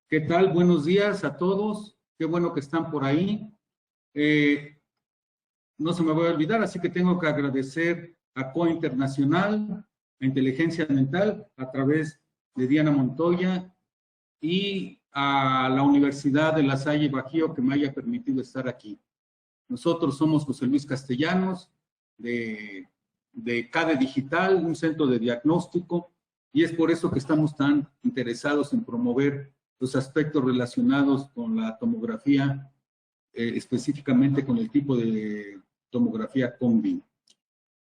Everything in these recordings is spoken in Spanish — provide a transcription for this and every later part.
¿Qué tal? Buenos días a todos. Qué bueno que están por ahí. No se me va a olvidar, así que tengo que agradecer a COE Internacional, a Inteligencia Mental, a través de Diana Montoya, y a la Universidad de La Salle Bajío que me haya permitido estar aquí. Nosotros somos José Luis Castellanos, de CADE Digital, un centro de diagnóstico, y es por eso que estamos tan interesados en promover los aspectos relacionados con la tomografía, específicamente con el tipo de tomografía Combin.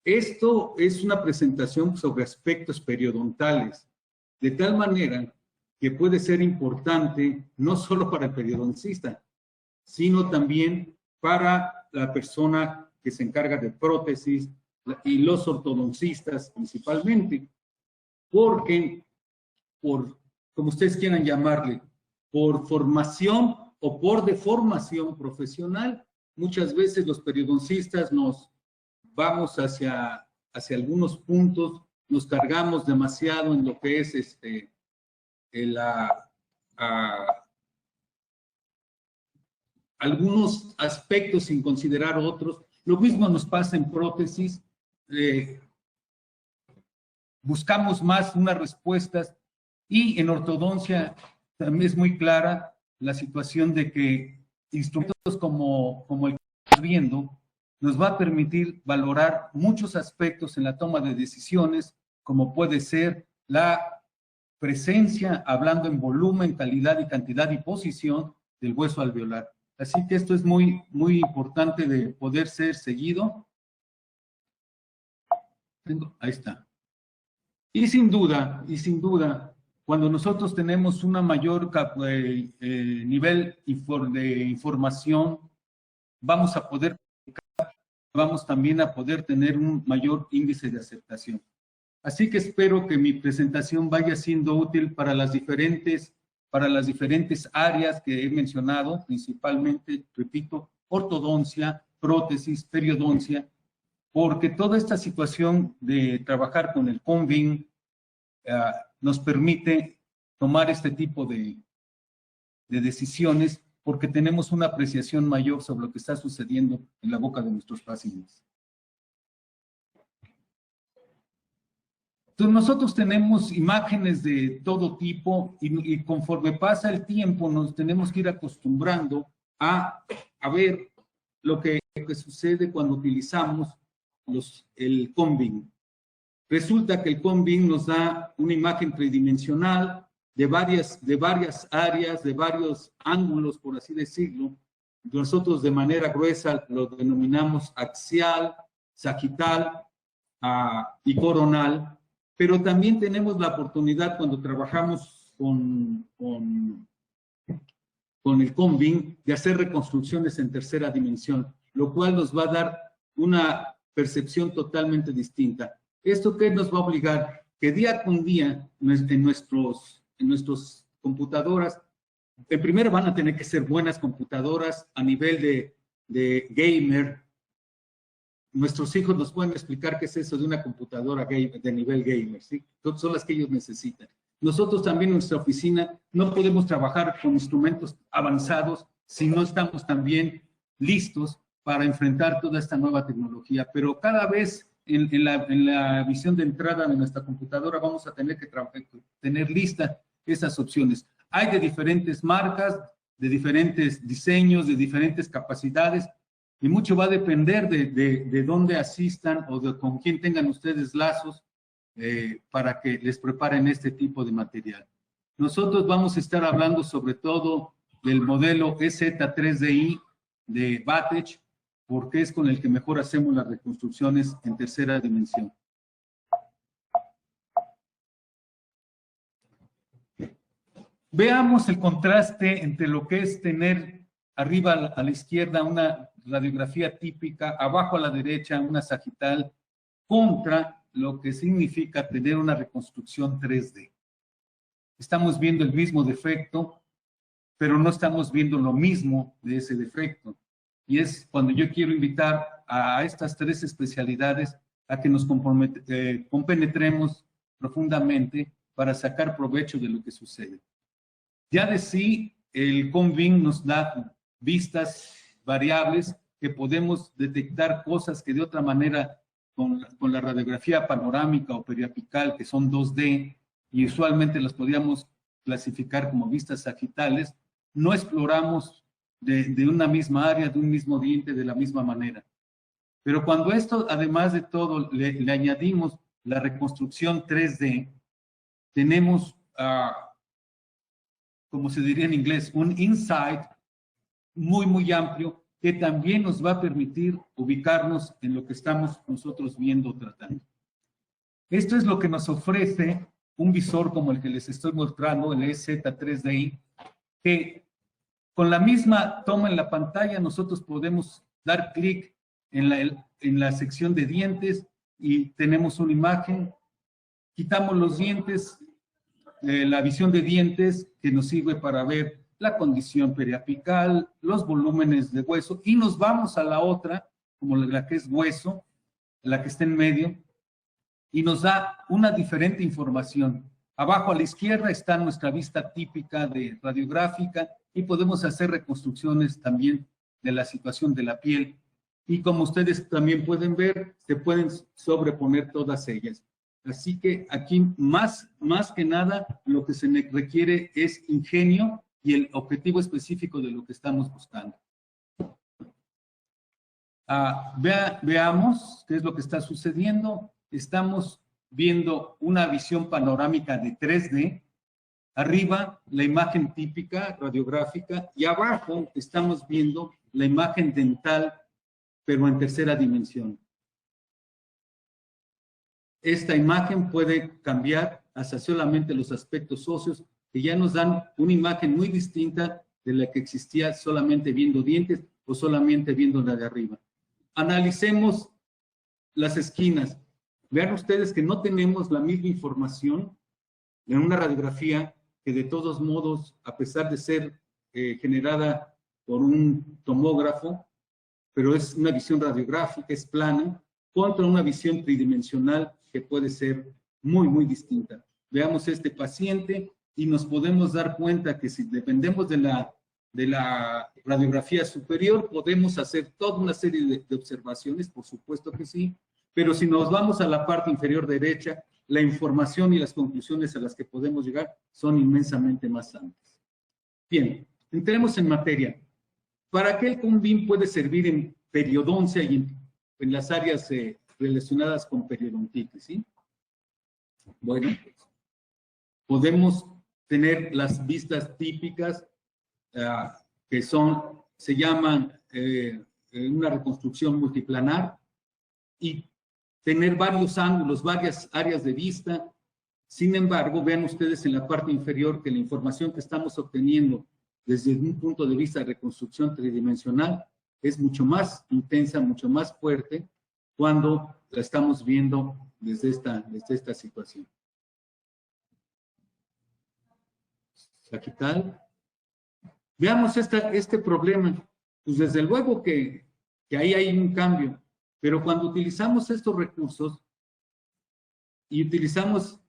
Esto es una presentación sobre aspectos periodontales, de tal manera que puede ser importante no solo para el periodoncista, sino también para la persona que se encarga de prótesis y los ortodoncistas principalmente, porque como ustedes quieran llamarle, por formación o por deformación profesional, muchas veces los periodoncistas nos vamos hacia algunos puntos, nos cargamos demasiado en lo que es algunos aspectos sin considerar otros. Lo mismo nos pasa en prótesis. Buscamos más unas respuestas, y en ortodoncia también es muy clara la situación de que instrumentos como el que estamos viendo nos va a permitir valorar muchos aspectos en la toma de decisiones, como puede ser la presencia, hablando en volumen, calidad y cantidad y posición del hueso alveolar. Así que esto es muy, muy importante de poder ser seguido. Ahí está. Y sin duda, cuando nosotros tenemos una mayor nivel de información, vamos también a poder tener un mayor índice de aceptación. Así que espero que mi presentación vaya siendo útil para las diferentes áreas que he mencionado, principalmente, repito, ortodoncia, prótesis, periodoncia, porque toda esta situación de trabajar con el Combin nos permite tomar este tipo de decisiones, porque tenemos una apreciación mayor sobre lo que está sucediendo en la boca de nuestros pacientes. Entonces, nosotros tenemos imágenes de todo tipo y conforme pasa el tiempo nos tenemos que ir acostumbrando a ver lo que sucede cuando utilizamos el Combin. Resulta que el Combin nos da una imagen tridimensional de varias áreas, de varios ángulos, por así decirlo. Nosotros de manera gruesa lo denominamos axial, sagital y coronal, pero también tenemos la oportunidad cuando trabajamos con el Combin de hacer reconstrucciones en tercera dimensión, lo cual nos va a dar una percepción totalmente distinta. ¿Esto qué nos va a obligar? Que día con día en nuestras computadoras, en primero van a tener que ser buenas computadoras a nivel de gamer. Nuestros hijos nos pueden explicar qué es eso de una computadora de nivel gamer, ¿sí? Son las que ellos necesitan. Nosotros también en nuestra oficina no podemos trabajar con instrumentos avanzados si no estamos también listos para enfrentar toda esta nueva tecnología. Pero cada vez en la visión de entrada de nuestra computadora vamos a tener que tener listas esas opciones. Hay de diferentes marcas, de diferentes diseños, de diferentes capacidades, y mucho va a depender de dónde asistan o con quién tengan ustedes lazos para que les preparen este tipo de material. Nosotros vamos a estar hablando sobre todo del modelo EZ3DI de Batech, porque es con el que mejor hacemos las reconstrucciones en tercera dimensión. Veamos el contraste entre lo que es tener arriba a la izquierda una radiografía típica, abajo a la derecha una sagital, contra lo que significa tener una reconstrucción 3D. Estamos viendo el mismo defecto, pero no estamos viendo lo mismo de ese defecto. Y es cuando yo quiero invitar a estas tres especialidades a que nos compenetremos profundamente para sacar provecho de lo que sucede. Ya de sí, el CONVIN nos da vistas variables que podemos detectar cosas que de otra manera con la radiografía panorámica o periapical, que son 2D, y usualmente las podríamos clasificar como vistas sagitales, no exploramos de una misma área, de un mismo diente, de la misma manera. Pero cuando esto, además de todo, le añadimos la reconstrucción 3D, tenemos, como se diría en inglés, un insight muy, muy amplio que también nos va a permitir ubicarnos en lo que estamos nosotros viendo o tratando. Esto es lo que nos ofrece un visor como el que les estoy mostrando, el EZ3DI, que con la misma toma en la pantalla nosotros podemos dar clic en la sección de dientes y tenemos una imagen, quitamos los dientes, la visión de dientes que nos sirve para ver la condición periapical, los volúmenes de hueso, y nos vamos a la otra, como la que es hueso, la que está en medio, y nos da una diferente información. Abajo a la izquierda está nuestra vista típica de radiográfica y podemos hacer reconstrucciones también de la situación de la piel. Y como ustedes también pueden ver, se pueden sobreponer todas ellas. Así que aquí más que nada lo que se requiere es ingenio y el objetivo específico de lo que estamos buscando. Veamos qué es lo que está sucediendo. Estamos viendo una visión panorámica de 3D. Arriba, la imagen típica radiográfica, y abajo estamos viendo la imagen dental, pero en tercera dimensión. Esta imagen puede cambiar hasta solamente los aspectos óseos, que ya nos dan una imagen muy distinta de la que existía solamente viendo dientes o solamente viendo la de arriba. Analicemos las esquinas. Vean ustedes que no tenemos la misma información en una radiografía que de todos modos, a pesar de ser generada por un tomógrafo, pero es una visión radiográfica, es plana, contra una visión tridimensional que puede ser muy, muy distinta. Veamos este paciente y nos podemos dar cuenta que si dependemos de la radiografía superior, podemos hacer toda una serie de observaciones, por supuesto que sí, pero si nos vamos a la parte inferior derecha, la información y las conclusiones a las que podemos llegar son inmensamente más amplias. Bien, entremos en materia. ¿Para qué el CONVIN puede servir en periodoncia y en las áreas relacionadas con periodontitis? ¿Sí? Bueno, pues, podemos tener las vistas típicas que se llaman una reconstrucción multiplanar y tener varios ángulos, varias áreas de vista. Sin embargo, vean ustedes en la parte inferior que la información que estamos obteniendo desde un punto de vista de reconstrucción tridimensional es mucho más intensa, mucho más fuerte cuando la estamos viendo desde esta situación. Sagital. Veamos este problema. Pues desde luego que ahí hay un cambio, pero cuando utilizamos estos recursos y utilizamos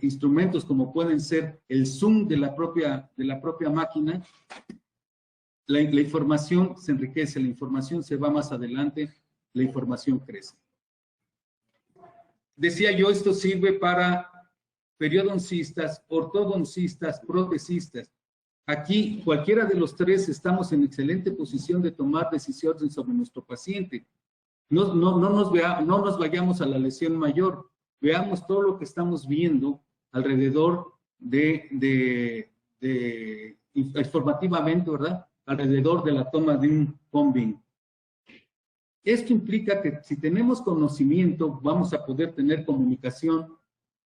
instrumentos como pueden ser el zoom de la propia máquina, la información se enriquece, la información se va más adelante, la información crece. Decía yo, esto sirve para periodoncistas, ortodoncistas, protecistas. Aquí, cualquiera de los tres estamos en excelente posición de tomar decisiones sobre nuestro paciente. No nos vayamos a la lesión mayor. Veamos todo lo que estamos viendo alrededor informativamente, ¿verdad? Alrededor de la toma de un CONVIN. Esto implica que si tenemos conocimiento, vamos a poder tener comunicación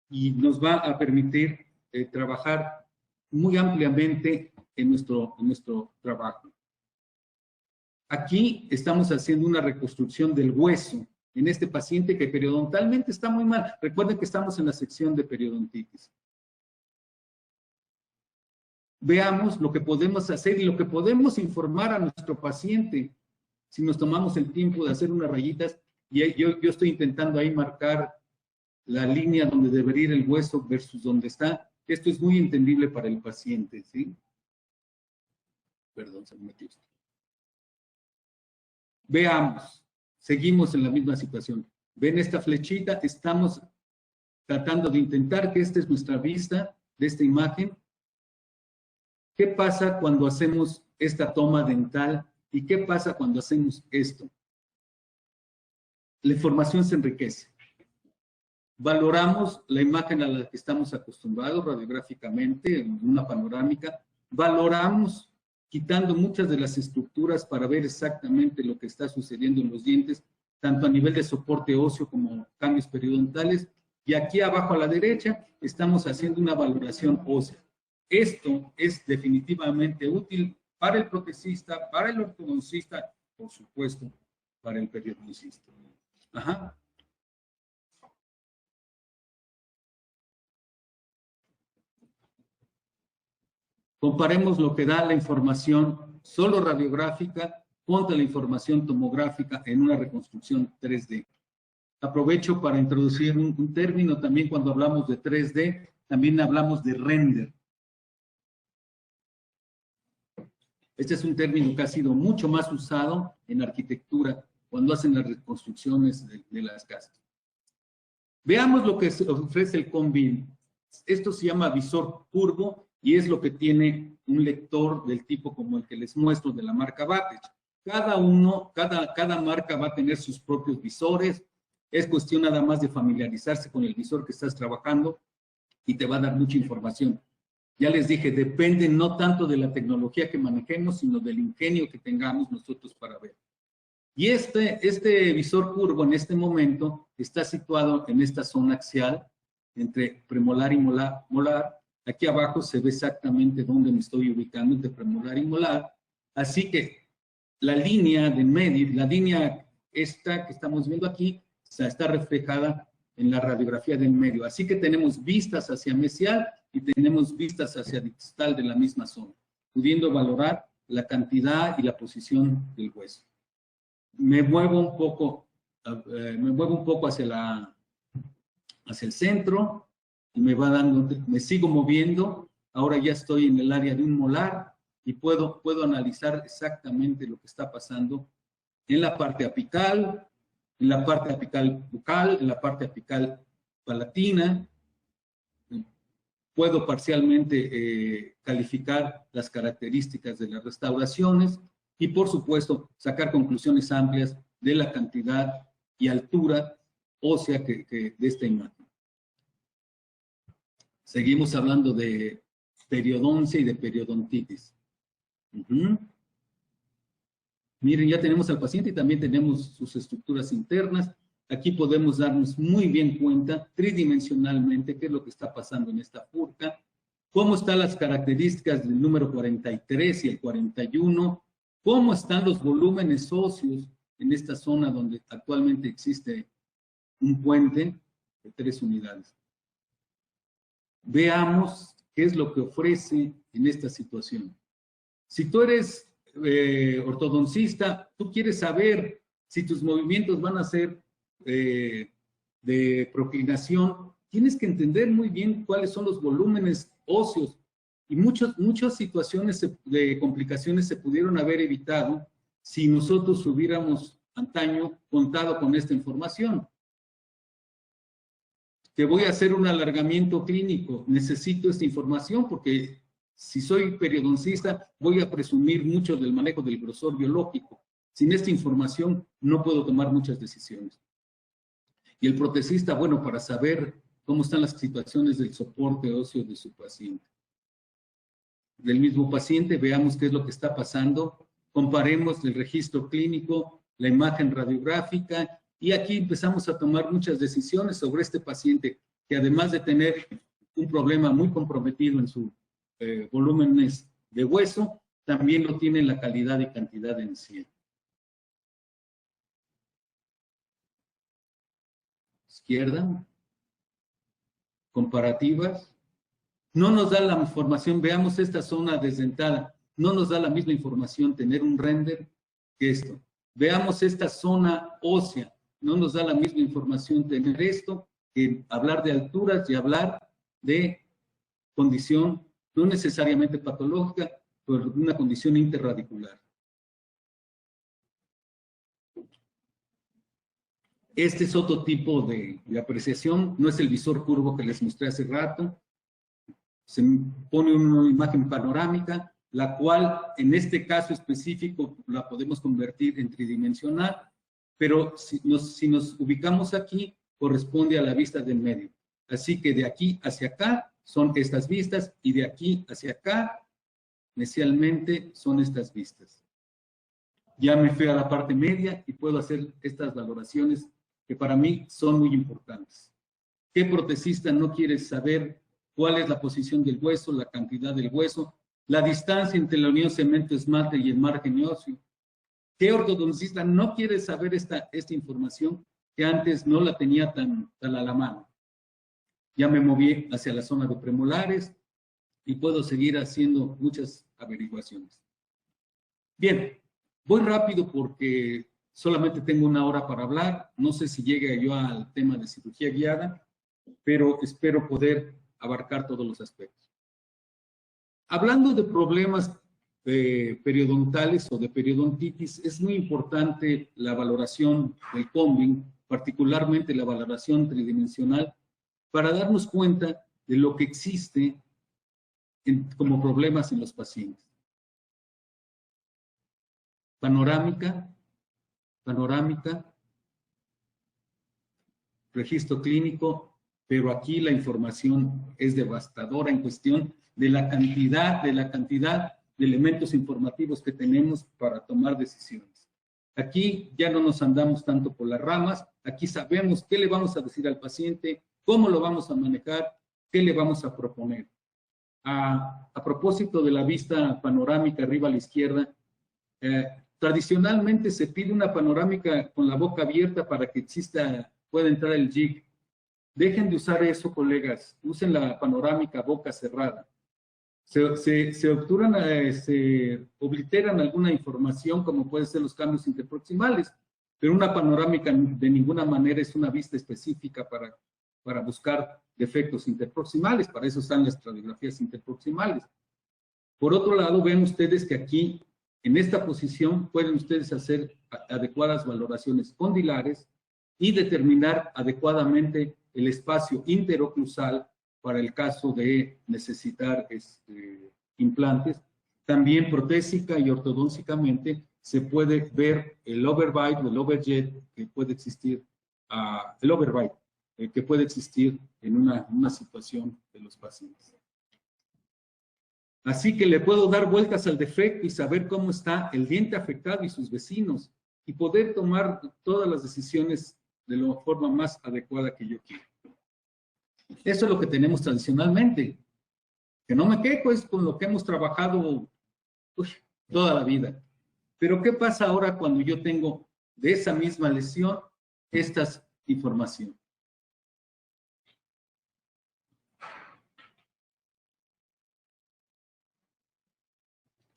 y nos va a permitir trabajar muy ampliamente en nuestro trabajo. Aquí estamos haciendo una reconstrucción del hueso en este paciente que periodontalmente está muy mal. Recuerden que estamos en la sección de periodontitis. Veamos lo que podemos hacer y lo que podemos informar a nuestro paciente si nos tomamos el tiempo de hacer unas rayitas. Y yo estoy intentando ahí marcar la línea donde debería ir el hueso versus donde está. Esto es muy entendible para el paciente, ¿sí? Perdón, se me metió esto. Veamos, seguimos en la misma situación. ¿Ven esta flechita? Estamos tratando de intentar que esta es nuestra vista de esta imagen. ¿Qué pasa cuando hacemos esta toma dental? ¿Y qué pasa cuando hacemos esto? La información se enriquece. Valoramos la imagen a la que estamos acostumbrados radiográficamente, en una panorámica. Valoramos quitando muchas de las estructuras para ver exactamente lo que está sucediendo en los dientes, tanto a nivel de soporte óseo como cambios periodontales. Y aquí abajo a la derecha estamos haciendo una valoración ósea. Esto es definitivamente útil para el protesista, para el ortodoncista, por supuesto, para el periodoncista. Ajá. Comparemos lo que da la información solo radiográfica contra la información tomográfica en una reconstrucción 3D. Aprovecho para introducir un término también cuando hablamos de 3D, también hablamos de render. Este es un término que ha sido mucho más usado en arquitectura cuando hacen las reconstrucciones de las casas. Veamos lo que ofrece el CONVIL. Esto se llama visor curvo y es lo que tiene un lector del tipo como el que les muestro de la marca Vattech. Cada marca va a tener sus propios visores. Es cuestión nada más de familiarizarse con el visor que estás trabajando y te va a dar mucha información. Ya les dije, depende no tanto de la tecnología que manejemos, sino del ingenio que tengamos nosotros para ver. Y este visor curvo en este momento está situado en esta zona axial entre premolar y molar. Aquí abajo se ve exactamente dónde me estoy ubicando entre premolar y molar. Así que la línea de medio, la línea esta que estamos viendo aquí, está reflejada en la radiografía del medio. Así que tenemos vistas hacia mesial y tenemos vistas hacia distal de la misma zona, pudiendo valorar la cantidad y la posición del hueso. Me muevo un poco hacia el centro y me sigo moviendo. Ahora ya estoy en el área de un molar y puedo analizar exactamente lo que está pasando en la parte apical, en la parte apical bucal, en la parte apical palatina. Puedo parcialmente calificar las características de las restauraciones y, por supuesto, sacar conclusiones amplias de la cantidad y altura ósea de esta imagen. Seguimos hablando de periodoncia y de periodontitis. Miren, ya tenemos al paciente y también tenemos sus estructuras internas. Aquí podemos darnos muy bien cuenta tridimensionalmente qué es lo que está pasando en esta furca, cómo están las características del número 43 y el 41, cómo están los volúmenes óseos en esta zona donde actualmente existe un puente de 3 unidades. Veamos qué es lo que ofrece en esta situación. Si tú eres ortodoncista, tú quieres saber si tus movimientos van a ser de proclinación, tienes que entender muy bien cuáles son los volúmenes óseos y muchas situaciones de complicaciones se pudieron haber evitado si nosotros hubiéramos antaño contado con esta información. Que voy a hacer un alargamiento clínico, necesito esta información porque si soy periodoncista voy a presumir mucho del manejo del grosor biológico. Sin esta información no puedo tomar muchas decisiones. Y el protesista, bueno, para saber cómo están las situaciones del soporte óseo de su paciente. Del mismo paciente, veamos qué es lo que está pasando, comparemos el registro clínico, la imagen radiográfica, y aquí empezamos a tomar muchas decisiones sobre este paciente, que además de tener un problema muy comprometido en sus volúmenes de hueso, también lo tiene en la calidad y cantidad de encía. Izquierda, comparativas, no nos da la información, veamos esta zona desdentada, no nos da la misma información tener un render que esto. Veamos esta zona ósea, no nos da la misma información tener esto que hablar de alturas y hablar de condición no necesariamente patológica, pero una condición interradicular. Este es otro tipo de apreciación, no es el visor curvo que les mostré hace rato. Se pone una imagen panorámica, la cual en este caso específico la podemos convertir en tridimensional, pero si nos ubicamos aquí, corresponde a la vista del medio. Así que de aquí hacia acá son estas vistas y de aquí hacia acá, inicialmente, son estas vistas. Ya me fui a la parte media y puedo hacer estas valoraciones que para mí son muy importantes. ¿Qué protesista no quiere saber cuál es la posición del hueso, la cantidad del hueso, la distancia entre la unión cemento-esmalte y el margen óseo? ¿Qué ortodoncista no quiere saber esta información que antes no la tenía tan a la mano? Ya me moví hacia la zona de premolares y puedo seguir haciendo muchas averiguaciones. Bien, voy rápido porque solamente tengo una hora para hablar. No sé si llegue yo al tema de cirugía guiada, pero espero poder abarcar todos los aspectos. Hablando de problemas periodontales o de periodontitis, es muy importante la valoración del combing, particularmente la valoración tridimensional, para darnos cuenta de lo que existe como problemas en los pacientes. Panorámica, registro clínico, pero aquí la información es devastadora en cuestión de la cantidad de elementos informativos que tenemos para tomar decisiones. Aquí ya no nos andamos tanto por las ramas, aquí sabemos qué le vamos a decir al paciente, cómo lo vamos a manejar, qué le vamos a proponer. A propósito de la vista panorámica arriba a la izquierda, tradicionalmente se pide una panorámica con la boca abierta para que pueda entrar el jig. Dejen de usar eso, colegas. Usen la panorámica boca cerrada. Se obliteran alguna información, como pueden ser los cambios interproximales, pero una panorámica de ninguna manera es una vista específica para buscar defectos interproximales. Para eso están las radiografías interproximales. Por otro lado, ven ustedes que aquí, en esta posición, pueden ustedes hacer adecuadas valoraciones condilares y determinar adecuadamente el espacio interoclusal para el caso de necesitar implantes. También protésica y ortodóncicamente se puede ver el overbite o el overjet que puede existir, que puede existir en una situación de los pacientes. Así que le puedo dar vueltas al defecto y saber cómo está el diente afectado y sus vecinos y poder tomar todas las decisiones de la forma más adecuada que yo quiero. Eso es lo que tenemos tradicionalmente. Que no me quejo, es con lo que hemos trabajado toda la vida. Pero ¿qué pasa ahora cuando yo tengo de esa misma lesión esta información?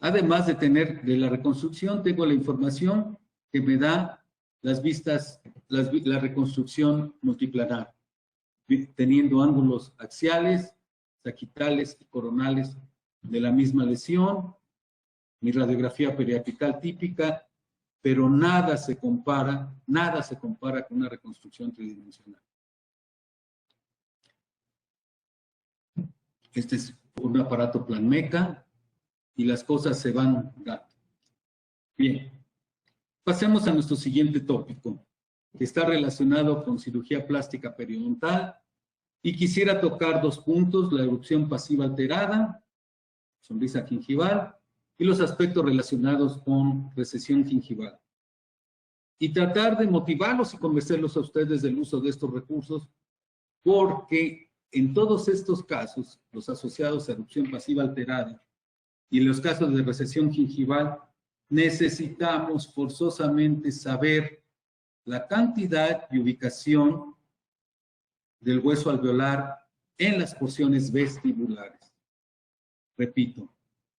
Además de tener de la reconstrucción, tengo la información que me da las vistas, la reconstrucción multiplanar, teniendo ángulos axiales, sagittales y coronales de la misma lesión, mi radiografía periapical típica, pero nada se compara con una reconstrucción tridimensional. Este es un aparato Planmeca y las cosas se van dando. Bien, pasemos a nuestro siguiente tópico, que está relacionado con cirugía plástica periodontal, y quisiera tocar dos puntos: la erupción pasiva alterada, sonrisa gingival, y los aspectos relacionados con recesión gingival. Y tratar de motivarlos y convencerlos a ustedes del uso de estos recursos, porque en todos estos casos, los asociados a erupción pasiva alterada y en los casos de recesión gingival, necesitamos forzosamente saber la cantidad y ubicación del hueso alveolar en las porciones vestibulares. Repito,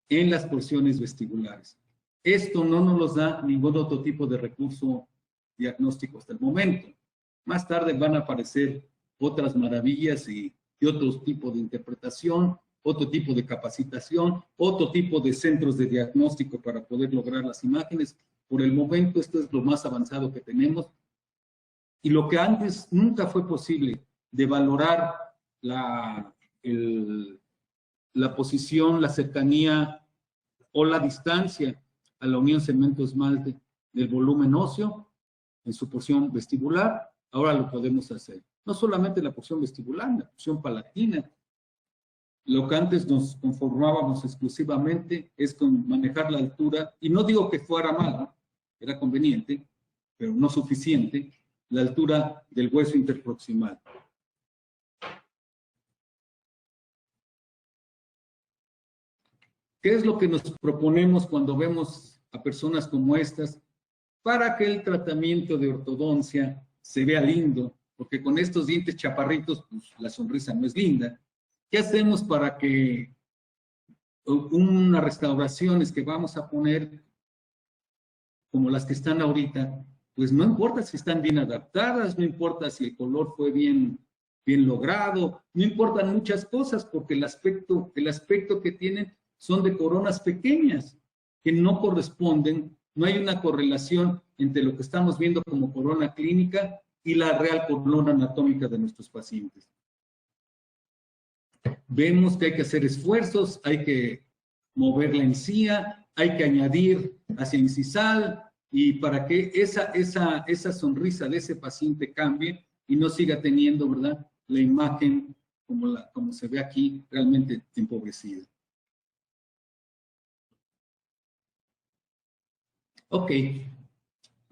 en las porciones vestibulares. Esto no nos los da ningún otro tipo de recurso diagnóstico hasta el momento. Más tarde van a aparecer otras maravillas y otros tipos de interpretación otro tipo de capacitación, otro tipo de centros de diagnóstico para poder lograr las imágenes. Por el momento esto es lo más avanzado que tenemos. Y lo que antes nunca fue posible de valorar la posición, la cercanía o la distancia a la unión cemento-esmalte del volumen óseo en su porción vestibular, ahora lo podemos hacer. No solamente la porción vestibular, la porción palatina. Lo que antes nos conformábamos exclusivamente es con manejar la altura, y no digo que fuera malo, era conveniente, pero no suficiente, la altura del hueso interproximal. ¿Qué es lo que nos proponemos cuando vemos a personas como estas para que el tratamiento de ortodoncia se vea lindo? Porque con estos dientes chaparritos, pues la sonrisa no es linda. ¿Qué hacemos para que unas restauraciones que vamos a poner, como las que están ahorita, pues no importa si están bien adaptadas, no importa si el color fue bien logrado, no importan muchas cosas, porque el aspecto que tienen son de coronas pequeñas, que no corresponden, no hay una correlación entre lo que estamos viendo como corona clínica y la real corona anatómica de nuestros pacientes. Vemos que hay que hacer esfuerzos, hay que mover la encía, hay que añadir ácido incisal, y para que esa sonrisa de ese paciente cambie y no siga teniendo, ¿verdad?, la imagen como se ve aquí, realmente empobrecida. Ok.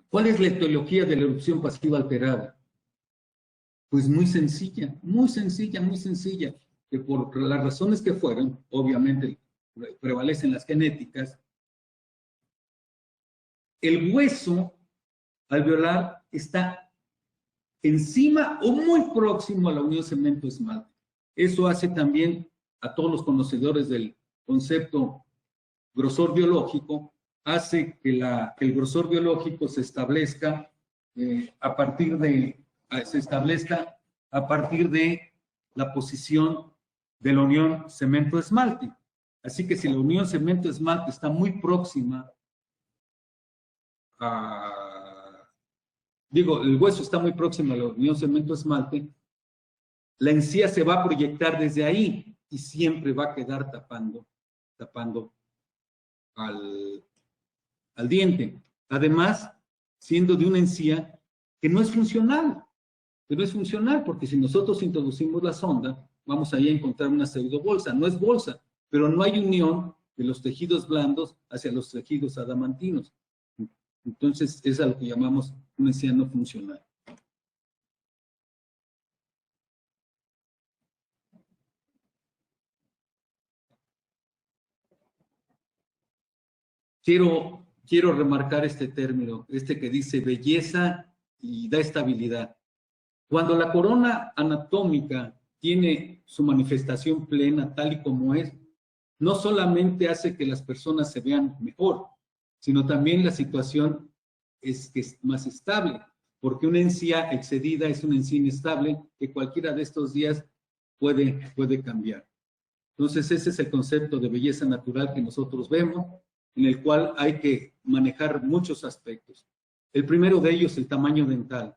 ¿Cuál es la etiología de la erupción pasiva alterada? Pues muy sencilla, muy sencilla, muy sencilla. Que por las razones que fueron, obviamente prevalecen las genéticas, el hueso alveolar está encima o muy próximo a la unión cemento-esmalte. Eso hace también a todos los conocedores del concepto grosor biológico, hace que el grosor biológico se establezca a partir de la posición de la unión cemento-esmalte. Así que si la unión cemento-esmalte está muy próxima el hueso está muy próximo a la unión cemento-esmalte, la encía se va a proyectar desde ahí y siempre va a quedar tapando al diente. Además, siendo de una encía que no es funcional, porque si nosotros introducimos la sonda, vamos ahí a encontrar una pseudobolsa. No es bolsa, pero no hay unión de los tejidos blandos hacia los tejidos adamantinos. Entonces, es a lo que llamamos una encía no funcional. Quiero remarcar este término, que dice belleza y da estabilidad. Cuando la corona anatómica tiene su manifestación plena tal y como es, no solamente hace que las personas se vean mejor, sino también la situación es más estable, porque una encía excedida es una encía inestable que cualquiera de estos días puede cambiar. Entonces ese es el concepto de belleza natural que nosotros vemos, en el cual hay que manejar muchos aspectos. El primero de ellos, el tamaño dental.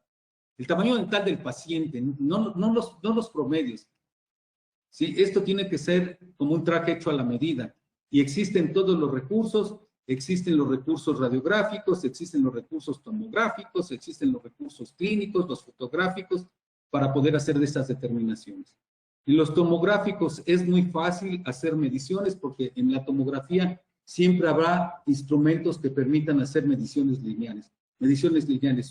El tamaño dental del paciente, no los promedios. ¿Sí? Esto tiene que ser como un traje hecho a la medida. Y existen todos los recursos, existen los recursos radiográficos, existen los recursos tomográficos, existen los recursos clínicos, los fotográficos, para poder hacer de estas determinaciones. En los tomográficos es muy fácil hacer mediciones porque en la tomografía siempre habrá instrumentos que permitan hacer mediciones lineales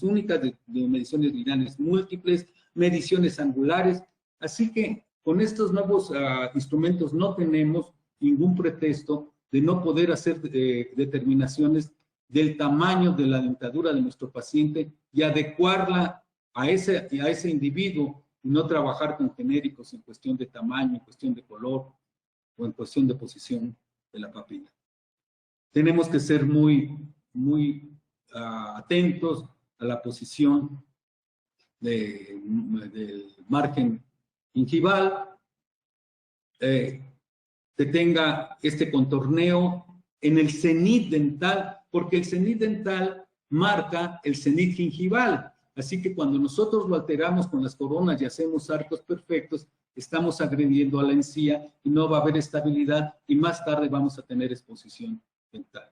únicas, de mediciones lineales múltiples, mediciones angulares. Así que con estos nuevos instrumentos no tenemos ningún pretexto de no poder hacer determinaciones del tamaño de la dentadura de nuestro paciente y adecuarla a ese individuo y no trabajar con genéricos en cuestión de tamaño, en cuestión de color o en cuestión de posición de la papila. Tenemos que ser muy atentos a la posición del margen gingival. que tenga este contorneo en el cenit dental, porque el cenit dental marca el cenit gingival. Así que cuando nosotros lo alteramos con las coronas y hacemos arcos perfectos, estamos agrediendo a la encía y no va a haber estabilidad y más tarde vamos a tener exposición dental.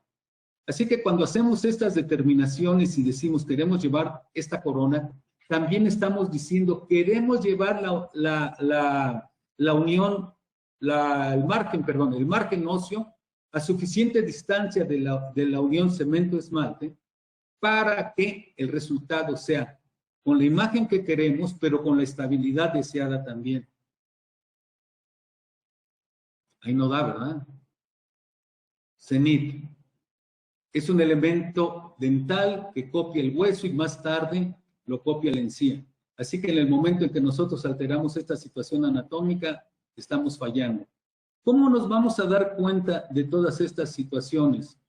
Así que cuando hacemos estas determinaciones y decimos queremos llevar esta corona, también estamos diciendo queremos llevar la unión, el margen óseo a suficiente distancia de la unión cemento-esmalte para que el resultado sea con la imagen que queremos, pero con la estabilidad deseada también. Ahí no da, ¿verdad? Cenit. Es un elemento dental que copia el hueso y más tarde lo copia la encía. Así que en el momento en que nosotros alteramos esta situación anatómica, estamos fallando. ¿Cómo nos vamos a dar cuenta de todas estas situaciones?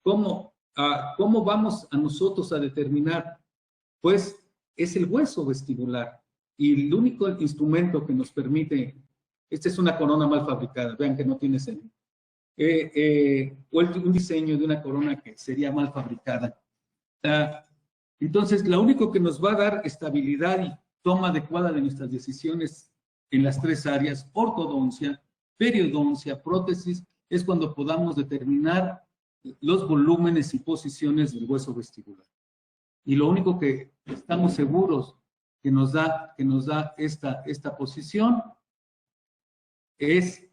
¿Cómo vamos a nosotros a determinar? Pues es el hueso vestibular. Y el único instrumento que nos permite, esta es una corona mal fabricada, vean que no tiene cenit. O un diseño de una corona que sería mal fabricada. Entonces, lo único que nos va a dar estabilidad y toma adecuada de nuestras decisiones en las tres áreas, ortodoncia, periodoncia, prótesis, es cuando podamos determinar los volúmenes y posiciones del hueso vestibular. Y lo único que estamos seguros que nos da esta posición es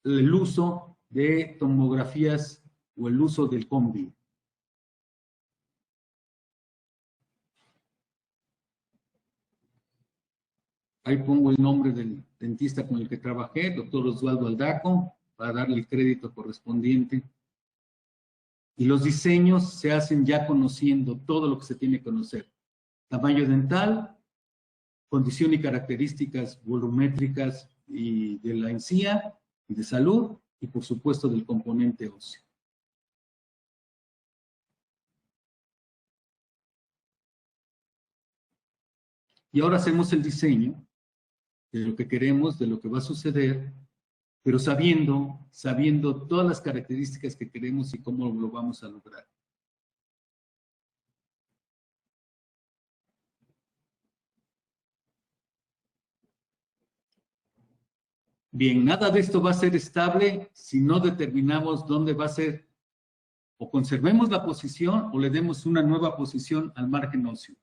el uso de tomografías o el uso del combi. Ahí pongo el nombre del dentista con el que trabajé, doctor Osvaldo Aldaco, para darle el crédito correspondiente. Y los diseños se hacen ya conociendo todo lo que se tiene que conocer. Tamaño dental, condición y características volumétricas y de la encía y de salud, y por supuesto del componente óseo. Y ahora hacemos el diseño de lo que queremos, de lo que va a suceder, pero sabiendo todas las características que queremos y cómo lo vamos a lograr. Bien, nada de esto va a ser estable si no determinamos dónde va a ser, o conservemos la posición o le demos una nueva posición al margen óseo.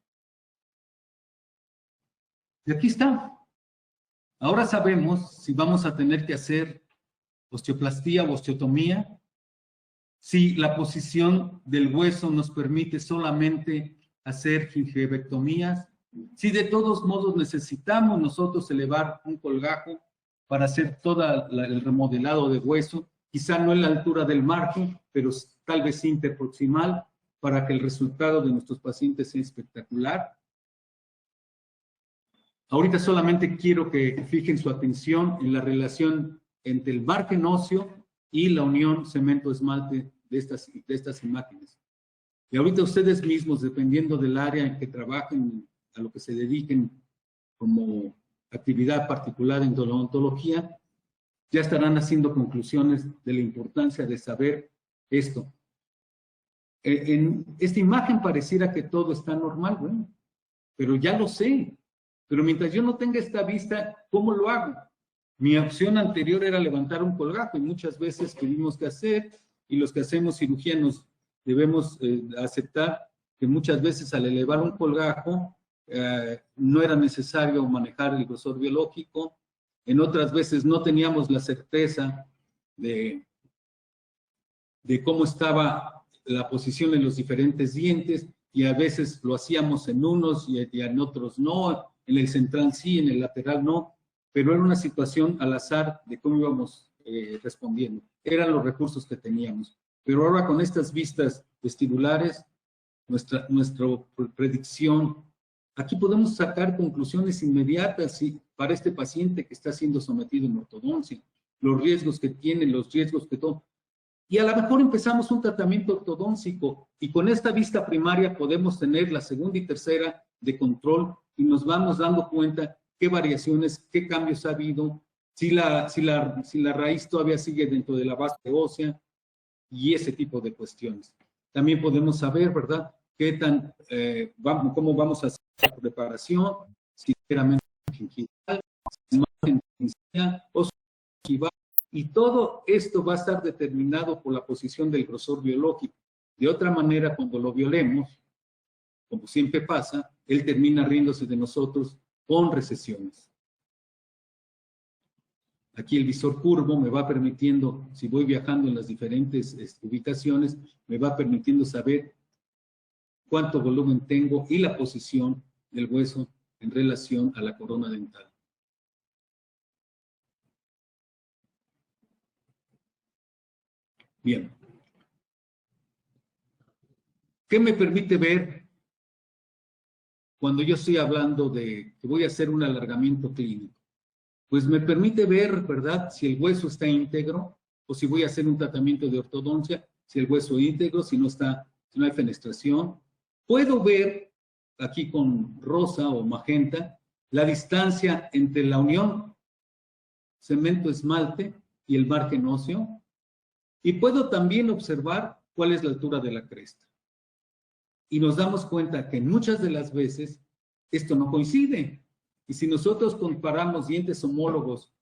Y aquí está. Ahora sabemos si vamos a tener que hacer osteoplastía o osteotomía, si la posición del hueso nos permite solamente hacer gingivectomías, si de todos modos necesitamos nosotros elevar un colgajo para hacer todo el remodelado de hueso, quizá no en la altura del margen, pero tal vez interproximal, para que el resultado de nuestros pacientes sea espectacular. Ahorita solamente quiero que fijen su atención en la relación entre el margen óseo y la unión cemento-esmalte de estas imágenes. Y ahorita ustedes mismos, dependiendo del área en que trabajen, a lo que se dediquen como actividad particular en odontología, ya estarán haciendo conclusiones de la importancia de saber esto. En esta imagen pareciera que todo está normal, bueno, pero ya lo sé. Pero mientras yo no tenga esta vista, ¿cómo lo hago? Mi opción anterior era levantar un colgajo y muchas veces tuvimos que hacer, y los que hacemos cirugía nos debemos aceptar que muchas veces al elevar un colgajo no era necesario manejar el grosor biológico, en otras veces no teníamos la certeza de cómo estaba la posición en los diferentes dientes, y a veces lo hacíamos en unos y en otros no, en el central sí, en el lateral no, pero era una situación al azar de cómo íbamos respondiendo. Eran los recursos que teníamos. Pero ahora con estas vistas vestibulares, nuestra predicción, aquí podemos sacar conclusiones inmediatas para este paciente que está siendo sometido en ortodoncia, los riesgos que tiene, los riesgos que todo. Y a lo mejor empezamos un tratamiento ortodóntico y con esta vista primaria podemos tener la segunda y tercera de control y nos vamos dando cuenta qué variaciones, qué cambios ha habido si la raíz todavía sigue dentro de la base ósea y ese tipo de cuestiones. También podemos saber, ¿verdad?, cómo vamos a hacer la preparación, si meramente gingival, si más o gingival, y todo esto va a estar determinado por la posición del grosor biológico. De otra manera, cuando lo violemos, como siempre pasa, él termina riéndose de nosotros con recesiones. Aquí el visor curvo me va permitiendo, si voy viajando en las diferentes ubicaciones, me va permitiendo saber cuánto volumen tengo y la posición del hueso en relación a la corona dental. Bien. ¿Qué me permite ver cuando yo estoy hablando de que voy a hacer un alargamiento clínico? Pues me permite ver, ¿verdad?, si el hueso está íntegro o si voy a hacer un tratamiento de ortodoncia, si el hueso es íntegro, si no hay fenestración. Puedo ver aquí con rosa o magenta la distancia entre la unión cemento-esmalte y el margen óseo, y puedo también observar cuál es la altura de la cresta. Y nos damos cuenta que muchas de las veces esto no coincide. Y si nosotros comparamos dientes homólogos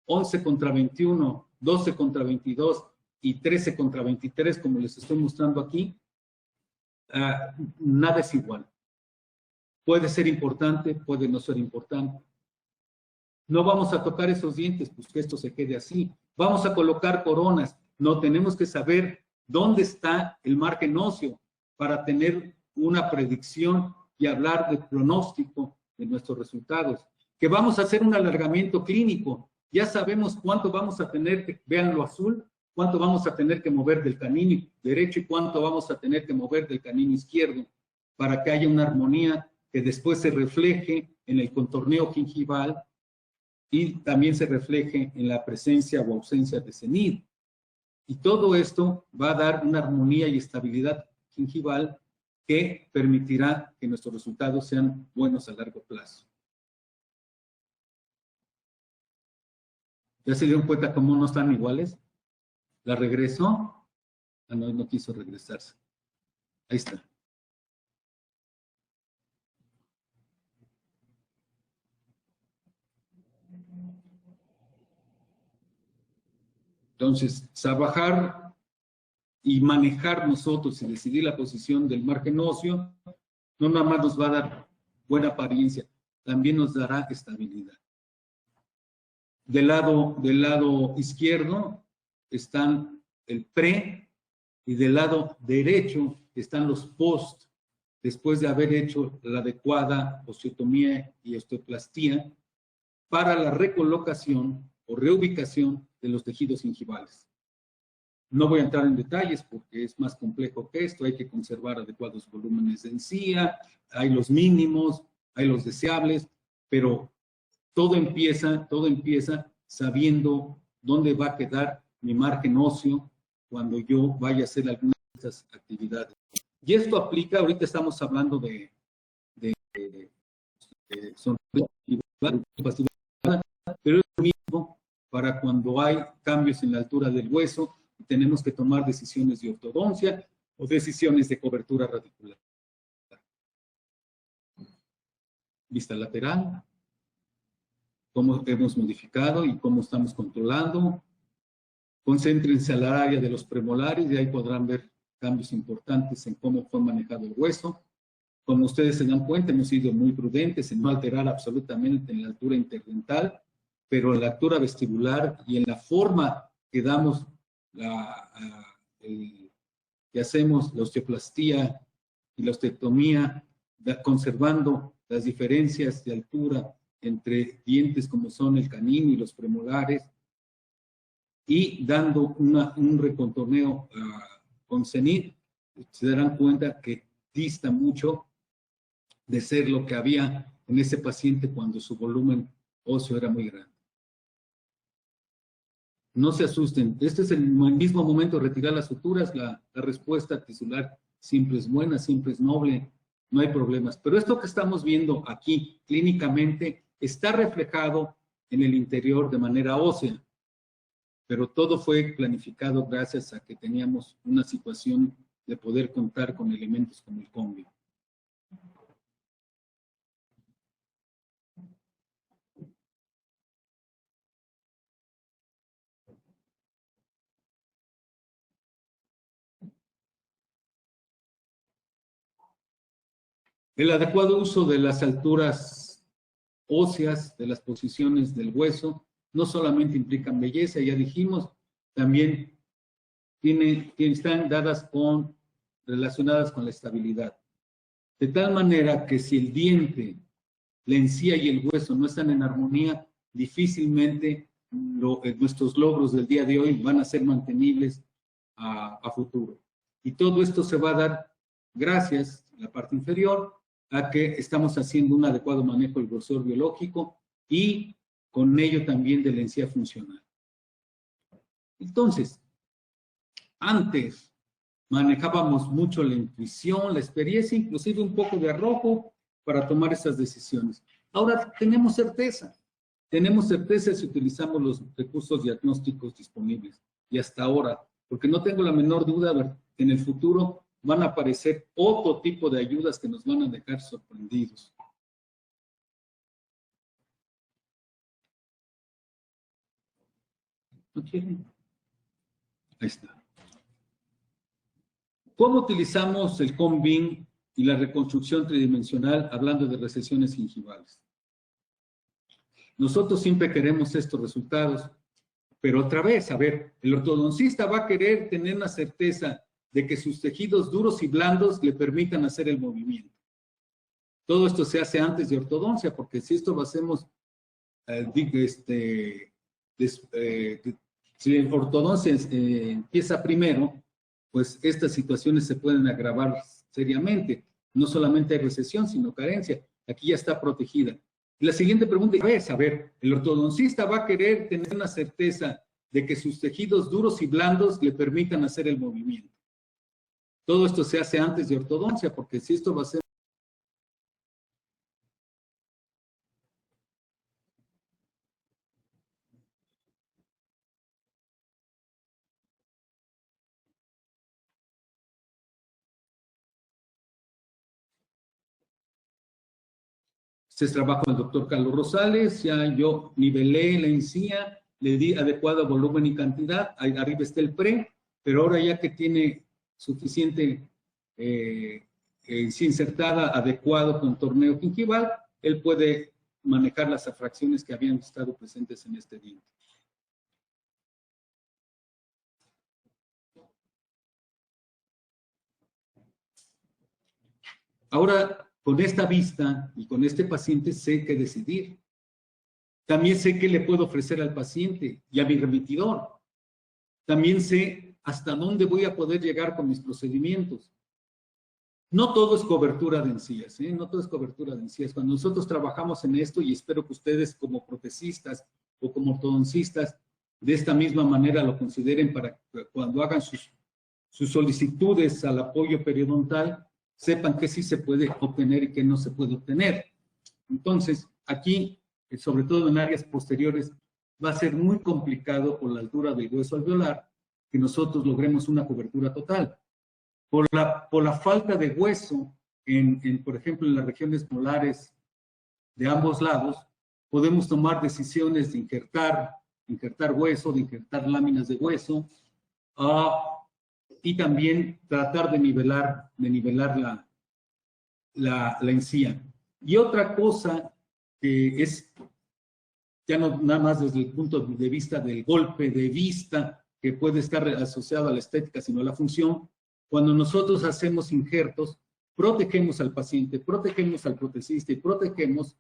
11 contra 21, 12 contra 22 y 13 contra 23, como les estoy mostrando aquí, nada es igual. Puede ser importante, puede no ser importante. No vamos a tocar esos dientes, pues que esto se quede así. Vamos a colocar coronas. No, tenemos que saber dónde está el margen óseo para tener una predicción y hablar de pronóstico de nuestros resultados. Que vamos a hacer un alargamiento clínico. Ya sabemos cuánto vamos a tener que, vean lo azul, cuánto vamos a tener que mover del canino derecho y cuánto vamos a tener que mover del canino izquierdo para que haya una armonía que después se refleje en el contorneo gingival y también se refleje en la presencia o ausencia de cenit. Y todo esto va a dar una armonía y estabilidad gingival que permitirá que nuestros resultados sean buenos a largo plazo. ¿Ya se dieron cuenta cómo no están iguales? ¿La regresó? Ah, no, no quiso regresarse. Ahí está. Entonces, trabajar y manejar nosotros y decidir la posición del margen óseo, no nada más nos va a dar buena apariencia, también nos dará estabilidad. Del lado izquierdo están el pre y del lado derecho están los post, después de haber hecho la adecuada osteotomía y osteoplastía para la recolocación o reubicación de los tejidos gingivales. No voy a entrar en detalles porque es más complejo que esto, hay que conservar adecuados volúmenes de encía, hay los mínimos, hay los deseables, pero todo empieza sabiendo dónde va a quedar mi margen óseo cuando yo vaya a hacer alguna de estas actividades. Y esto aplica, ahorita estamos hablando de pero es lo mismo para cuando hay cambios en la altura del hueso y tenemos que tomar decisiones de ortodoncia o decisiones de cobertura radicular. Vista lateral, cómo hemos modificado y cómo estamos controlando. Concéntrense al área de los premolares y ahí podrán ver cambios importantes en cómo fue manejado el hueso. Como ustedes se dan cuenta, hemos sido muy prudentes en no alterar absolutamente en la altura interdental, pero en la altura vestibular y en la forma que damos, que hacemos la osteoplastía y la osteotomía, conservando las diferencias de altura entre dientes como son el canino y los premolares, y dando un recontorneo con cenit, se darán cuenta que dista mucho de ser lo que había en ese paciente cuando su volumen óseo era muy grande. No se asusten, este es el mismo momento de retirar las suturas, la respuesta tisular siempre es buena, siempre es noble, no hay problemas. Pero esto que estamos viendo aquí clínicamente está reflejado en el interior de manera ósea. Pero todo fue planificado gracias a que teníamos una situación de poder contar con elementos como el combi. El adecuado uso de las alturas óseas, de las posiciones del hueso, no solamente implican belleza, ya dijimos, también están relacionadas con la estabilidad. De tal manera que si el diente, la encía y el hueso no están en armonía, difícilmente nuestros logros del día de hoy van a ser mantenibles a futuro. Y todo esto se va a dar gracias, la parte inferior, a que estamos haciendo un adecuado manejo del grosor biológico y con ello también de la encía funcional. Entonces, antes manejábamos mucho la intuición, la experiencia, inclusive un poco de arrojo para tomar esas decisiones. Ahora tenemos certeza si utilizamos los recursos diagnósticos disponibles. Y hasta ahora, porque no tengo la menor duda, en el futuro van a aparecer otro tipo de ayudas que nos van a dejar sorprendidos. ¿No quieren? Ahí está. ¿Cómo utilizamos el COM-BIN y la reconstrucción tridimensional hablando de recesiones gingivales? Nosotros siempre queremos estos resultados, pero otra vez, a ver, el ortodoncista va a querer tener una certeza de que sus tejidos duros y blandos le permitan hacer el movimiento. Todo esto se hace antes de ortodoncia, porque si esto lo hacemos, si la ortodoncia empieza primero, pues estas situaciones se pueden agravar seriamente. No solamente hay recesión, sino carencia. Aquí ya está protegida. Y la siguiente pregunta es, a ver, el ortodoncista va a querer tener una certeza de que sus tejidos duros y blandos le permitan hacer el movimiento. Todo esto se hace antes de ortodoncia, porque si esto va a ser... Este es trabajo del doctor Carlos Rosales, ya yo nivelé la encía, le di adecuado volumen y cantidad, ahí arriba está el pre, pero ahora ya que tiene suficiente encía insertada, adecuado contorneo gingival, él puede manejar las fracciones que habían estado presentes en este diente. Ahora, con esta vista y con este paciente sé qué decidir. También sé qué le puedo ofrecer al paciente y a mi remitidor. También sé hasta dónde voy a poder llegar con mis procedimientos. No todo es cobertura de encías, ¿eh? No todo es cobertura de encías. Cuando nosotros trabajamos en esto, y espero que ustedes como protecistas o como ortodoncistas de esta misma manera lo consideren para cuando hagan sus solicitudes al apoyo periodontal, sepan qué sí se puede obtener y qué no se puede obtener. Entonces, aquí, sobre todo en áreas posteriores, va a ser muy complicado por la altura del hueso alveolar que nosotros logremos una cobertura total. Por la falta de hueso, por ejemplo, en las regiones molares de ambos lados, podemos tomar decisiones de injertar hueso, de injertar láminas de hueso, y también tratar de nivelar la encía. Y otra cosa que es, ya no nada más desde el punto de vista del golpe de vista, que puede estar asociado a la estética, sino a la función, cuando nosotros hacemos injertos, protegemos al paciente, protegemos al protecista y protegemos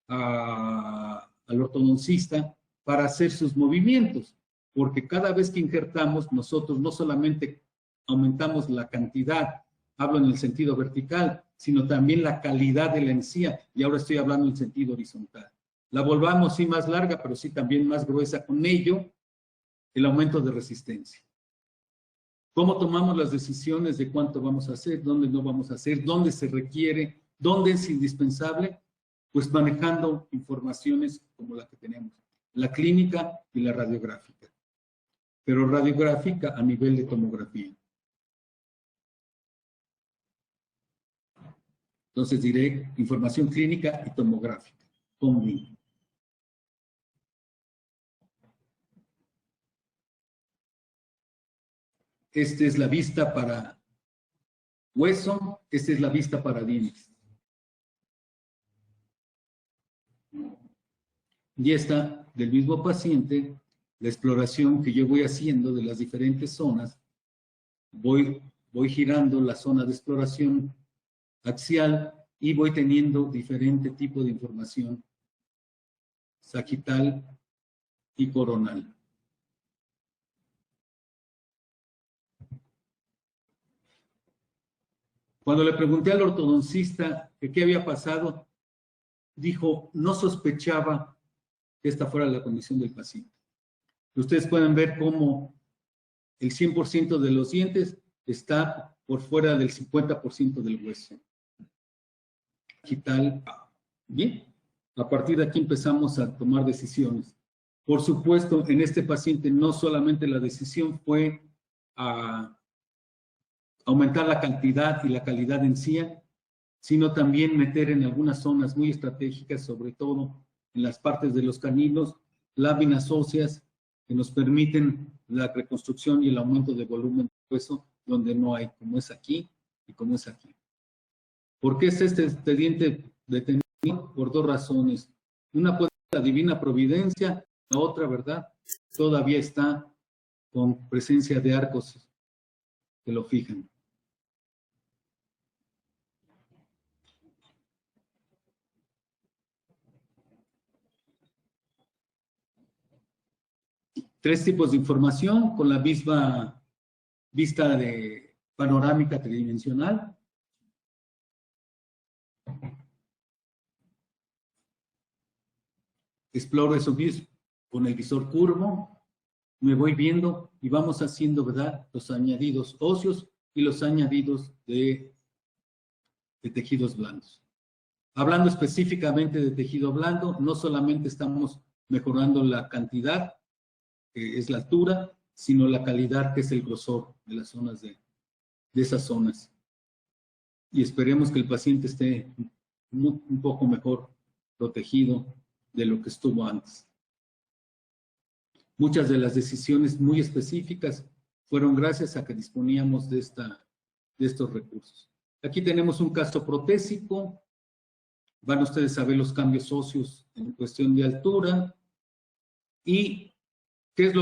al ortodoncista para hacer sus movimientos. Porque cada vez que injertamos, nosotros no solamente aumentamos la cantidad, hablo en el sentido vertical, sino también la calidad de la encía, y ahora estoy hablando en sentido horizontal. La volvamos sí más larga, pero sí también más gruesa, con ello el aumento de resistencia. ¿Cómo tomamos las decisiones de cuánto vamos a hacer, dónde no vamos a hacer, dónde se requiere, dónde es indispensable? pues manejando informaciones como la que tenemos, la clínica y la radiográfica, pero radiográfica a nivel de tomografía. Entonces diré información clínica y tomográfica. TOMLIN. Esta es la vista para hueso, esta es la vista para dientes. Y esta, del mismo paciente, la exploración que yo voy haciendo de las diferentes zonas, voy girando la zona de exploración axial y voy teniendo diferente tipo de información sagital y coronal. Cuando le pregunté al ortodoncista que qué había pasado, dijo, no sospechaba que esta fuera la condición del paciente. Ustedes pueden ver cómo el 100% de los dientes está por fuera del 50% del hueso. Sagital. Bien, a partir de aquí empezamos a tomar decisiones. Por supuesto, en este paciente no solamente la decisión fue a aumentar la cantidad y la calidad de encía, sino también meter en algunas zonas muy estratégicas, sobre todo en las partes de los caninos, láminas óseas que nos permiten la reconstrucción y el aumento de volumen de hueso donde no hay, como es aquí y como es aquí. ¿Por qué es este expediente detenido? Por dos razones. Una puede ser la divina providencia, la otra, ¿verdad? Todavía está con presencia de arcos que lo fijan. Tres tipos de información con la misma vista de panorámica tridimensional. Exploro eso con el visor curvo, me voy viendo y vamos haciendo, ¿verdad?, los añadidos óseos y los añadidos de tejidos blandos. Hablando específicamente de tejido blando, no solamente estamos mejorando la cantidad, que es la altura, sino la calidad, que es el grosor de las zonas de esas zonas. Y esperemos que el paciente esté un poco mejor protegido de lo que estuvo antes. Muchas de las decisiones muy específicas fueron gracias a que disponíamos de estos recursos. Aquí tenemos un caso protésico. Van ustedes a ver los cambios óseos en cuestión de altura. ¿Y qué es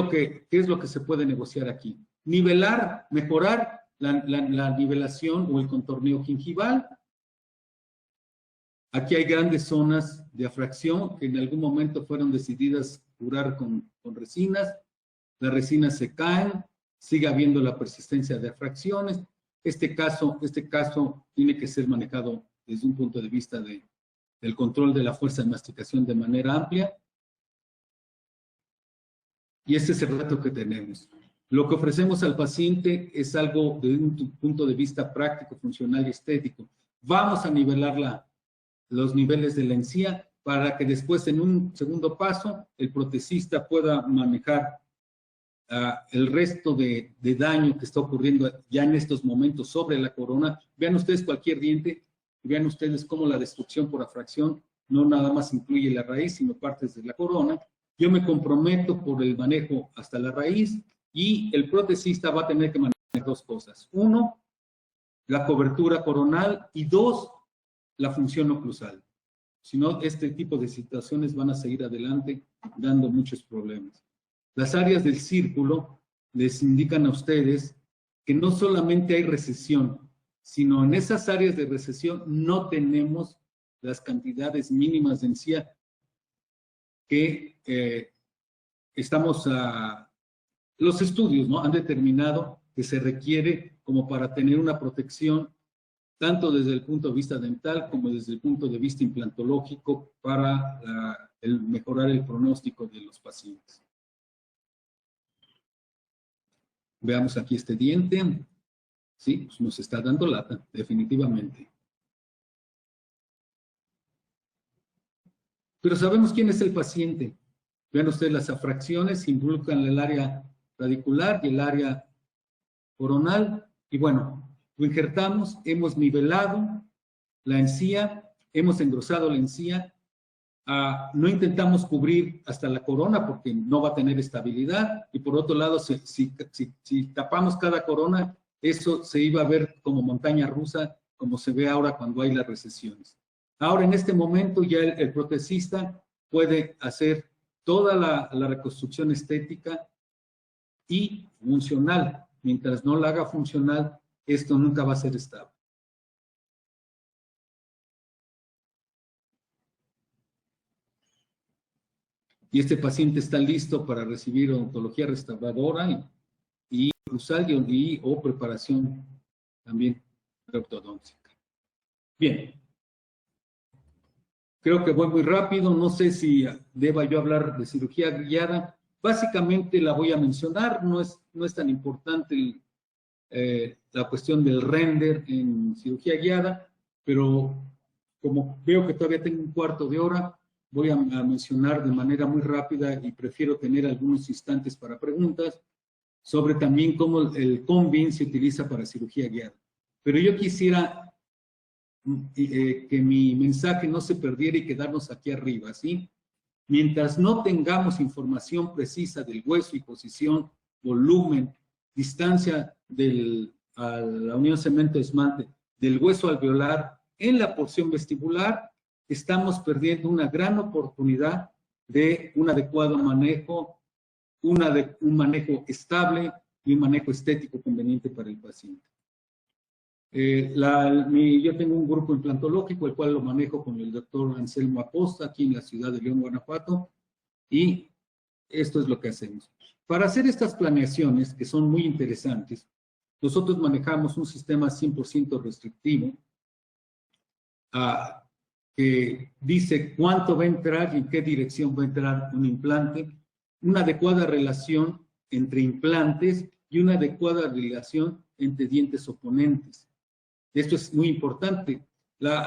lo que se puede negociar aquí? Nivelar, mejorar la nivelación o el contorneo gingival. Aquí hay grandes zonas de afracción que en algún momento fueron decididas curar con resinas. Las resinas se caen, sigue habiendo la persistencia de afracciones. Este caso tiene que ser manejado desde un punto de vista del control de la fuerza de masticación de manera amplia. Y este es el reto que tenemos. Lo que ofrecemos al paciente es algo de un punto de vista práctico, funcional y estético. Vamos a nivelar los niveles de la encía para que después, en un segundo paso, el protecista pueda manejar el resto de daño que está ocurriendo ya en estos momentos sobre la corona. Vean ustedes cualquier diente, y vean ustedes cómo la destrucción por afracción no nada más incluye la raíz, sino partes de la corona. Yo me comprometo por el manejo hasta la raíz y el protecista va a tener que manejar dos cosas. Uno, la cobertura coronal y dos, la función oclusal. Si no, este tipo de situaciones van a seguir adelante dando muchos problemas. Las áreas del círculo les indican a ustedes que no solamente hay recesión, sino en esas áreas de recesión no tenemos las cantidades mínimas de encía que los estudios, ¿no?, han determinado que se requiere como para tener una protección tanto desde el punto de vista dental como desde el punto de vista implantológico para mejorar el pronóstico de los pacientes. Veamos aquí este diente. Sí, pues nos está dando lata, definitivamente. Pero sabemos quién es el paciente. Vean ustedes, las afracciones involucran el área radicular y el área coronal. Y bueno, lo injertamos, hemos nivelado la encía, hemos engrosado la encía. No intentamos cubrir hasta la corona porque no va a tener estabilidad. Y por otro lado, si tapamos cada corona, eso se iba a ver como montaña rusa, como se ve ahora cuando hay las recesiones. Ahora, en este momento, ya el protesista puede hacer toda la reconstrucción estética y funcional. Mientras no la haga funcional, esto nunca va a ser estable. Y este paciente está listo para recibir odontología restauradora y cruzal o preparación también ortodóntica. Bien. Creo que voy muy rápido, no sé si deba yo hablar de cirugía guiada. Básicamente la voy a mencionar, no es tan importante la cuestión del render en cirugía guiada, pero como veo que todavía tengo un cuarto de hora, voy a mencionar de manera muy rápida y prefiero tener algunos instantes para preguntas sobre también cómo el Combin se utiliza para cirugía guiada. Pero yo quisiera que mi mensaje no se perdiera y quedarnos aquí arriba, ¿sí? Mientras no tengamos información precisa del hueso y posición, volumen, distancia a la unión cemento-esmalte del hueso alveolar en la porción vestibular, estamos perdiendo una gran oportunidad de un adecuado manejo, un manejo estable y un manejo estético conveniente para el paciente. Yo tengo un grupo implantológico, el cual lo manejo con el doctor Anselmo Acosta, aquí en la ciudad de León, Guanajuato, y esto es lo que hacemos. Para hacer estas planeaciones, que son muy interesantes, nosotros manejamos un sistema 100% restrictivo, que dice cuánto va a entrar y en qué dirección va a entrar un implante, una adecuada relación entre implantes y una adecuada relación entre dientes oponentes. Esto es muy importante. La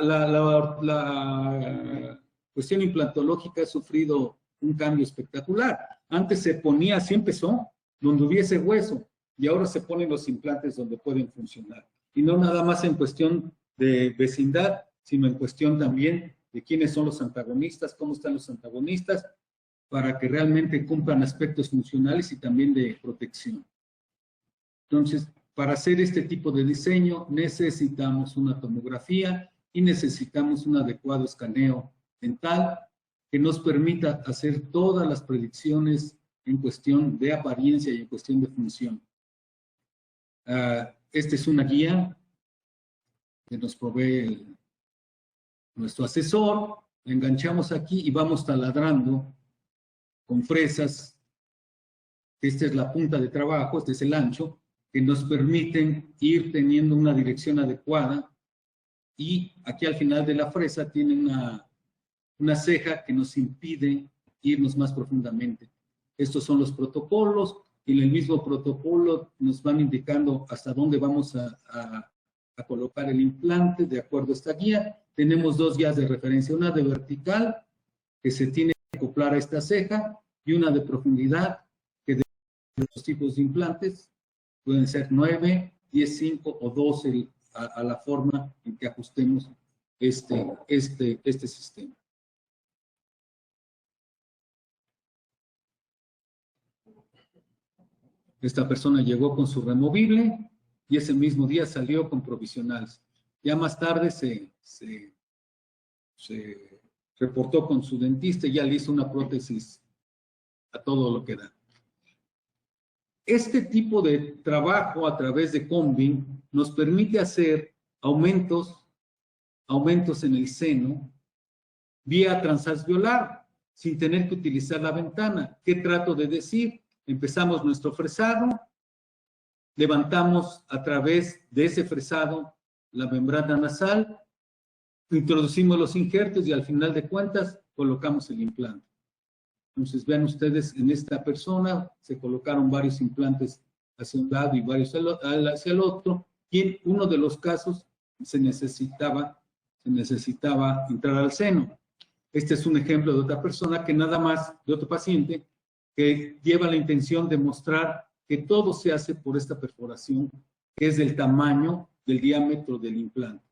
cuestión implantológica ha sufrido un cambio espectacular. Antes se ponía, así empezó, donde hubiese hueso, y ahora se ponen los implantes donde pueden funcionar. Y no nada más en cuestión de vecindad, sino en cuestión también de quiénes son los antagonistas, cómo están los antagonistas, para que realmente cumplan aspectos funcionales y también de protección. Entonces, para hacer este tipo de diseño necesitamos una tomografía y necesitamos un adecuado escaneo dental que nos permita hacer todas las predicciones en cuestión de apariencia y en cuestión de función. Esta es una guía que nos provee nuestro asesor, la enganchamos aquí y vamos taladrando con fresas. Esta es la punta de trabajo, este es el ancho, que nos permiten ir teniendo una dirección adecuada, y aquí al final de la fresa tiene una ceja que nos impide irnos más profundamente. Estos son los protocolos, y en el mismo protocolo nos van indicando hasta dónde vamos a colocar el implante de acuerdo a esta guía. Tenemos dos guías de referencia, una de vertical, que se tiene que acoplar a esta ceja, y una de profundidad, que de los tipos de implantes pueden ser 9, 10, 5 o 12 a la forma en que ajustemos este sistema. Esta persona llegó con su removible y ese mismo día salió con provisionales. Ya más tarde se reportó con su dentista y ya le hizo una prótesis a todo lo que da. Este tipo de trabajo a través de Combin nos permite hacer aumentos en el seno vía transalveolar sin tener que utilizar la ventana. ¿Qué trato de decir? Empezamos nuestro fresado, levantamos a través de ese fresado la membrana nasal, introducimos los injertos y al final de cuentas colocamos el implante. Entonces vean ustedes, en esta persona se colocaron varios implantes hacia un lado y varios hacia el otro, y en uno de los casos se necesitaba entrar al seno. Este es un ejemplo de otra persona que nada más, de otro paciente, que lleva la intención de mostrar que todo se hace por esta perforación, que es del tamaño del diámetro del implante.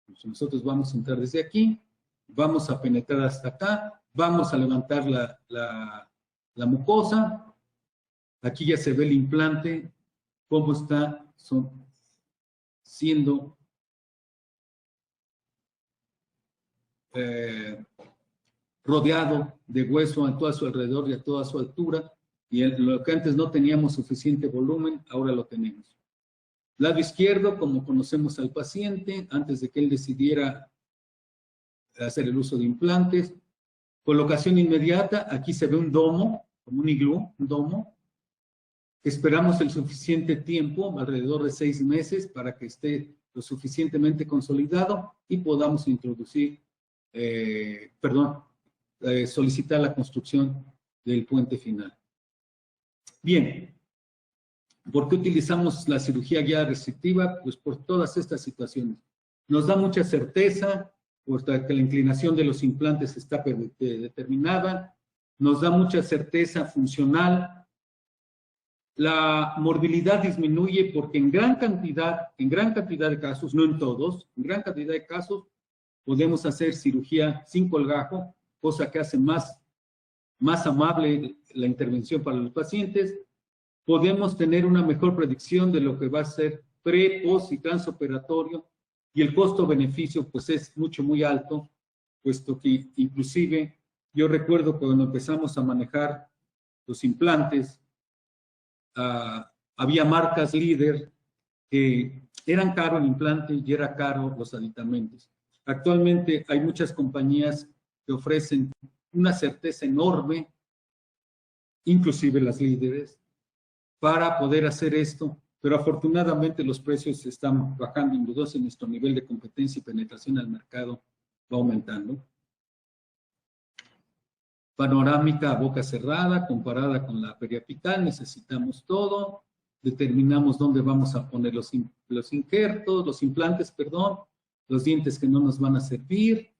Entonces, nosotros vamos a entrar desde aquí, vamos a penetrar hasta acá, vamos a levantar la mucosa. Aquí ya se ve el implante, cómo está siendo rodeado de hueso a todo su alrededor y a toda su altura, y lo que antes no teníamos suficiente volumen, ahora lo tenemos. Lado izquierdo, como conocemos al paciente, antes de que él decidiera hacer el uso de implantes. Colocación inmediata, aquí se ve un domo, como un iglú, un domo. Esperamos el suficiente tiempo, alrededor de 6 meses, para que esté lo suficientemente consolidado y podamos introducir, solicitar la construcción del puente final. Bien, ¿por qué utilizamos la cirugía guiada restrictiva? Pues por todas estas situaciones. Nos da mucha certeza, puesto que la inclinación de los implantes está determinada, nos da mucha certeza funcional. La morbilidad disminuye porque en gran cantidad de casos, no en todos, en gran cantidad de casos, podemos hacer cirugía sin colgajo, cosa que hace más amable la intervención para los pacientes. Podemos tener una mejor predicción de lo que va a ser pre, post y transoperatorio, y el costo-beneficio pues es muy alto, puesto que inclusive yo recuerdo cuando empezamos a manejar los implantes, había marcas líder que eran caro el implante y era caro los aditamentos. Actualmente hay muchas compañías que ofrecen una certeza enorme, inclusive las líderes, para poder hacer esto, pero afortunadamente los precios están bajando, entonces nuestro nivel de competencia y penetración al mercado va aumentando. Panorámica a boca cerrada, comparada con la periapital, necesitamos todo, determinamos dónde vamos a poner los implantes, los dientes que no nos van a servir,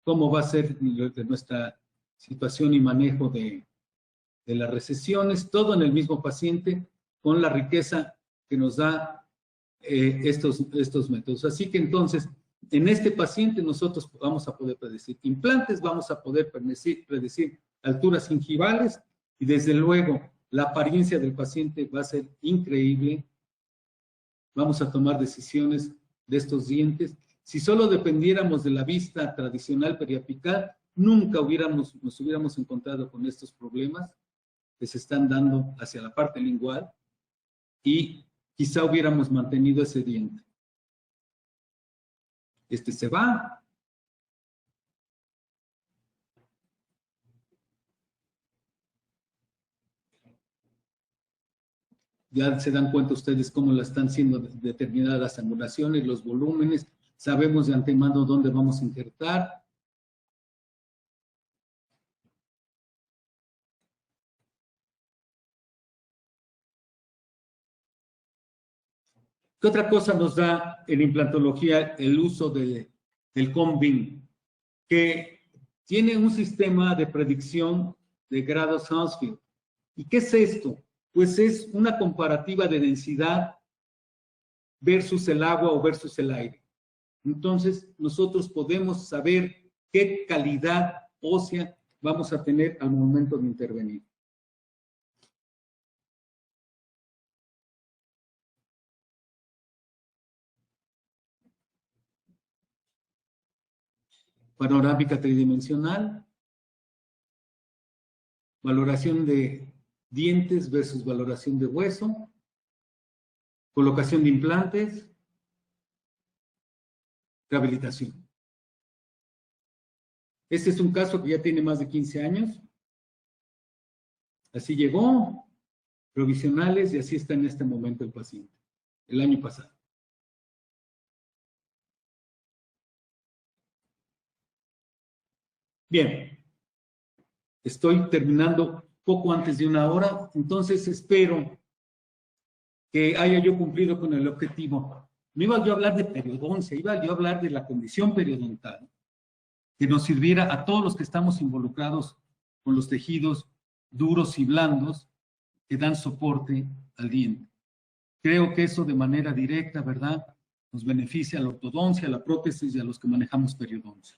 cómo va a ser nuestra situación y manejo de las recesiones, todo en el mismo paciente, con la riqueza que nos da estos métodos. Así que entonces, en este paciente nosotros vamos a poder predecir implantes, vamos a poder predecir alturas gingivales y desde luego la apariencia del paciente va a ser increíble. Vamos a tomar decisiones de estos dientes. Si solo dependiéramos de la vista tradicional periapical, nunca nos hubiéramos encontrado con estos problemas que se están dando hacia la parte lingual y quizá hubiéramos mantenido ese diente. Este se va. Ya se dan cuenta ustedes cómo la están siendo determinadas las angulaciones, los volúmenes. Sabemos de antemano dónde vamos a injertar. ¿Qué otra cosa nos da en implantología el uso del Combin? Que tiene un sistema de predicción de grado Hounsfield. ¿Y qué es esto? Pues es una comparativa de densidad versus el agua o versus el aire. Entonces, nosotros podemos saber qué calidad ósea vamos a tener al momento de intervenir. Panorámica tridimensional, valoración de dientes versus valoración de hueso, colocación de implantes, rehabilitación. Este es un caso que ya tiene más de 15 años. Así llegó, provisionales, y así está en este momento el paciente, el año pasado. Bien, estoy terminando poco antes de 1 hora, entonces espero que haya yo cumplido con el objetivo. No iba yo a hablar de periodoncia, iba yo a hablar de la condición periodontal. que nos sirviera a todos los que estamos involucrados con los tejidos duros y blandos que dan soporte al diente. Creo que eso de manera directa, ¿verdad?, nos beneficia a la ortodoncia, a la prótesis y a los que manejamos periodoncia.